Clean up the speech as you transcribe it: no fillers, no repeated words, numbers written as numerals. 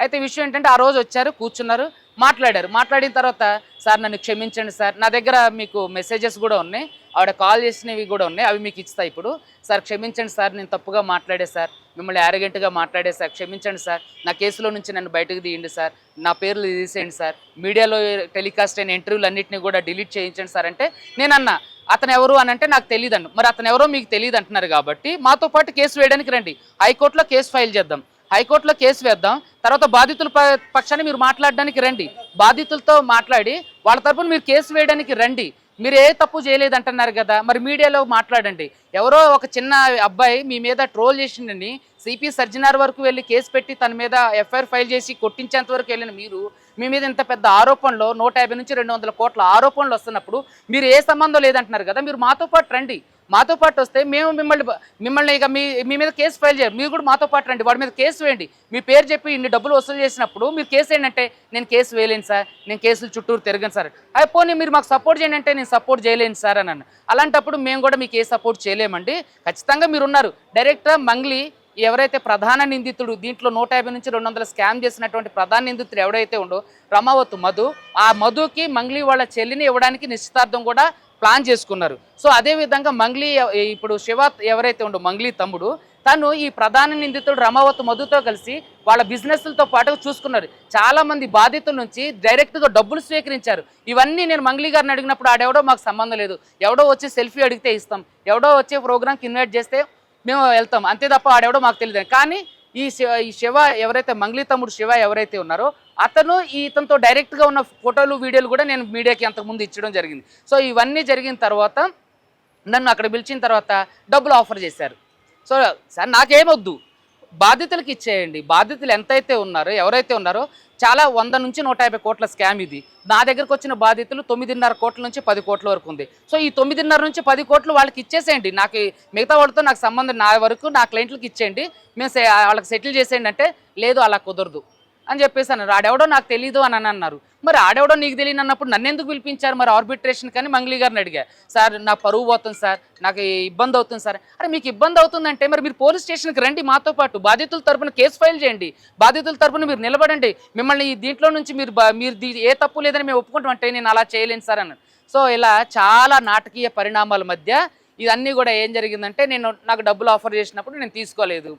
అయితే విషయం ఏంటంటే ఆ రోజు వచ్చారు, కూర్చున్నారు, మాట్లాడారు. మాట్లాడిన తర్వాత సార్ నన్ను క్షమించండి సార్, నా దగ్గర మీకు మెసేజెస్ కూడా ఉన్నాయి, ఆవిడ కాల్ చేసినవి కూడా ఉన్నాయి, అవి మీకు ఇస్తా ఇప్పుడు. సార్ క్షమించండి సార్, నేను తప్పుగా మాట్లాడే సార్, మిమ్మల్ని యారగెంట్గా మాట్లాడే సార్, క్షమించండి సార్, నా కేసులో నుంచి నన్ను బయటకు తీయండి సార్, నా పేర్లు తీసేయండి సార్, మీడియాలో టెలికాస్ట్ అయిన ఇంటర్వ్యూలు అన్నింటినీ కూడా డిలీట్ చేయించండి సార్ అంటే నేనన్నా అతను ఎవరు అని అంటే నాకు తెలియదండి. మరి అతను ఎవరో మీకు తెలియదు అంటున్నారు కాబట్టి మాతో పాటు కేసు వేయడానికి రండి, హైకోర్టులో కేసు ఫైల్ చేద్దాం, హైకోర్టులో కేసు వేద్దాం, తర్వాత బాధితుల పక్షాన్ని మీరు మాట్లాడడానికి రండి, బాధితులతో మాట్లాడి వాళ్ళ తరపున మీరు కేసు వేయడానికి రండి. మీరు ఏ తప్పు చేయలేదు అంటున్నారు కదా, మరి మీడియాలో మాట్లాడండి. ఎవరో ఒక చిన్న అబ్బాయి మీ మీద ట్రోల్ చేసిండని సిపి సర్జినార్ వరకు వెళ్ళి కేసు పెట్టి తన మీద ఎఫ్ఐఆర్ ఫైల్ చేసి కొట్టించేంత వరకు వెళ్ళిన మీరు మీ మీద ఇంత పెద్ద ఆరోపణలో 150 నుంచి 200 కోట్ల ఆరోపణలు వస్తున్నప్పుడు మీరు ఏ సంబంధం లేదంటున్నారు కదా, మీరు మాతో పాటు రండి. మాతో పాటు వస్తే మేము మిమ్మల్ని ఇక మీ మీద కేసు ఫైల్ చేయాలి, మీరు కూడా మాతో పాటు రండి, వాడి మీద కేసు వేయండి. మీ పేరు చెప్పి ఇన్ని డబ్బులు వసూలు చేసినప్పుడు మీరు కేసు ఏంటంటే నేను కేసు వేయలేను సార్, నేను కేసులు చుట్టూరు తిరగను సార్, అదే పోనీ మీరు మాకు సపోర్ట్ చేయండి అంటే నేను సపోర్ట్ చేయలేను సార్ అని. అలాంటప్పుడు మేము కూడా మీకు ఏ సపోర్ట్ చేయలేమండి, ఖచ్చితంగా మీరు ఉన్నారు. డైరెక్టర్ మంగ్లీ ఎవరైతే ప్రధాన నిందితుడు దీంట్లో 150 నుంచి 200 స్కామ్ చేసినటువంటి ప్రధాన నిందితుడు ఎవడైతే ఉండో రమావత్ మధు, ఆ మధుకి మంగ్లీ వాళ్ళ చెల్లిని ఇవ్వడానికి నిశ్చితార్థం కూడా ప్లాన్ చేసుకున్నారు. సో అదేవిధంగా మంగ్లీ ఇప్పుడు శివ ఎవరైతే ఉండో మంగ్లీ తమ్ముడు, తను ఈ ప్రధాన నిందితుడు రమావత్ మధుతో కలిసి వాళ్ళ బిజినెస్లతో పాటు చూసుకున్నారు. చాలామంది బాధితుల నుంచి డైరెక్ట్గా డబ్బులు స్వీకరించారు. ఇవన్నీ నేను మంగ్లీ గారిని అడిగినప్పుడు ఆడెవడో మాకు సంబంధం లేదు, ఎవడో వచ్చి సెల్ఫీ అడిగితే ఇస్తాం, ఎవడో వచ్చే ప్రోగ్రామ్కి ఇన్వైట్ చేస్తే మేము వెళ్తాం, అంతే తప్ప ఆడెవడో మాకు తెలియదు. కానీ ఈ శివ ఎవరైతే మంగ్లీ తమ్ముడు శివ ఎవరైతే ఉన్నారో అతను ఇతనితో డైరెక్ట్గా ఉన్న ఫోటోలు వీడియోలు కూడా నేను మీడియాకి అంతకుముందు ఇచ్చడం జరిగింది. సో ఇవన్నీ జరిగిన తర్వాత నన్ను అక్కడ పిలిచిన తర్వాత డబ్బులు ఆఫర్ చేశారు. సో సార్ నాకేమొద్దు, బాధితులకు ఇచ్చేయండి, బాధితులు ఎంతైతే ఉన్నారో ఎవరైతే ఉన్నారో చాలా 100 నుంచి 150 కోట్ల స్కామ్ ఇది. నా దగ్గరకు వచ్చిన బాధితులు 9.5 కోట్ల నుంచి 10 కోట్ల వరకు ఉంది. సో ఈ 9.5 నుంచి 10 కోట్లు వాళ్ళకి ఇచ్చేసేయండి, నాకు మిగతా వాడితో నాకు సంబంధం, నా వరకు నా క్లయింట్లకు ఇచ్చేయండి, మేము వాళ్ళకి సెటిల్ చేసేయండి అంటే లేదు అలా కుదరదు అని చెప్పేసి అన్నారు. ఆడెవడో నాకు తెలీదు అని అన్నారు. మరి ఆడెవడో నీకు తెలియని అన్నప్పుడు నన్ను ఎందుకు పిలిపించారు మరి ఆర్బిట్రేషన్ కానీ మంగ్లీ గారిని అడిగా. సార్ నా పరువు పోతుంది సార్, నాకు ఇబ్బంది అవుతుంది సార్. అరే మీకు ఇబ్బంది అవుతుందంటే మరి మీరు పోలీస్ స్టేషన్కి రండి, మాతో పాటు బాధితుల తరపున కేసు ఫైల్ చేయండి, బాధితుల తరపున మీరు నిలబడండి, మిమ్మల్ని దీంట్లో నుంచి మీరు ఏ తప్పు లేదని మేము ఒప్పుకుంటాం అంటే నేను అలా చేయలేను సార్ అన్నాను. సో ఇలా చాలా నాటకీయ పరిణామాల మధ్య ఇవన్నీ కూడా ఏం జరిగిందంటే నాకు డబ్బులు ఆఫర్ చేసినప్పుడు నేను తీసుకోలేదు.